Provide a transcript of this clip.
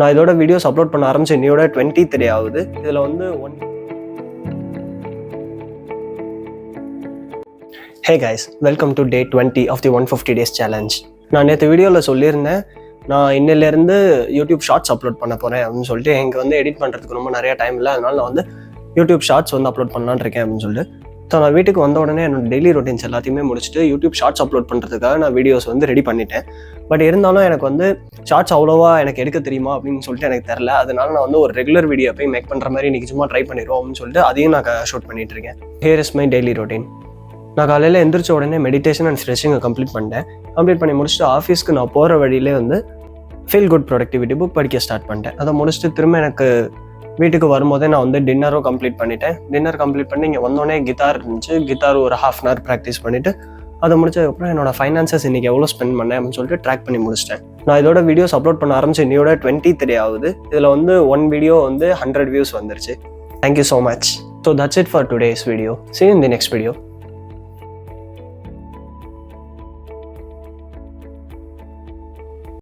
நான் இதோட videos upload பண்ண ஆரம்பிச்சு இன்னையோட 23 ஆகுது. இதில் வந்து hey guys, welcome to day 20 of the 150 days challenge. நான் நேற்று வீடியோவில் சொல்லியிருந்தேன், நான் இன்னிலேருந்து யூடியூப் ஷார்ட்ஸ் அப்லோட் பண்ண போகிறேன் அப்படின்னு சொல்லிட்டு. எனக்கு வந்து எடிட் பண்ணுறதுக்கு ரொம்ப நிறையா டைம் இல்லை, அதனால நான் வந்து யூடியூப் ஷார்ட்ஸ் வந்து அப்லோட் பண்ணலான்னு இருக்கேன் அப்படின்னு சொல்லிட்டு. ஸோ நான் வீட்டுக்கு வந்த உடனே என்னோட டெய்லி ரொட்டீன்ஸ் எல்லாத்தையுமே முடிச்சுட்டு யூடியூப் ஷார்ட்ஸ் அப்லோட் பண்ணுறதுக்காக நான் வீடியோஸ் வந்து ரெடி பண்ணிட்டேன். பட் இருந்தாலும் எனக்கு வந்து ஷார்ட்ஸ் அவ்வளோவா எனக்கு எடுக்க தெரியுமா அப்படின்னு சொல்லிட்டு எனக்கு தெரில. அதனால நான் வந்து ஒரு ரெகுலர் வீடியோ போய் மேக் பண்ணுற மாதிரி இன்றைக்கி சும்மா ட்ரை பண்ணிடுவோம் அப்படின்னு சொல்லிட்டு அதையும் நான் ஷூட் பண்ணிட்டு இருக்கேன். Here is my daily routine. நான் காலையில் எந்திரிச்ச உடனே மெடிடேஷன் அண்ட் ஸ்ட்ரெச்சிங்கை கம்ப்ளீட் பண்ணி முடிச்சுட்டு ஆஃபீஸ்க்கு நான் போகிற வழியிலே வந்து ஃபீல் குட் ப்ரொடக்டிவிட்டி புக் படிக்க ஸ்டார்ட் பண்ணிட்டேன். அதை முடிச்சுட்டு திரும்ப எனக்கு வீட்டுக்கு வரும்போதே நான் வந்து டின்னரும் கம்ப்ளீட் பண்ணிட்டேன். டின்னர் கம்ப்ளீட் பண்ணி இங்கே வந்தோடனே கிட்டார் இருந்துச்சு. கிட்டார் ஒரு 1/2 hour ப்ராக்டிஸ் பண்ணிவிட்டு அதை முடிச்சதுக்கப்புறம் என்னோட ஃபைனான்சஸ் இன்றைக்கி எவ்வளோ ஸ்பெண்ட் பண்ணேன் அப்படின்னு சொல்லிட்டு ட்ராக் பண்ணி முடிச்சிட்டேன். நான் இதோட வீடியோஸ் அப்லோட் பண்ண ஆரம்பிச்சு இன்னையோட 23 ஆகுது. இதில் வந்து 1 வீடியோ வந்து 100 views வந்துருச்சு. Thank you so much. So that's it for today's video. See you in the next video.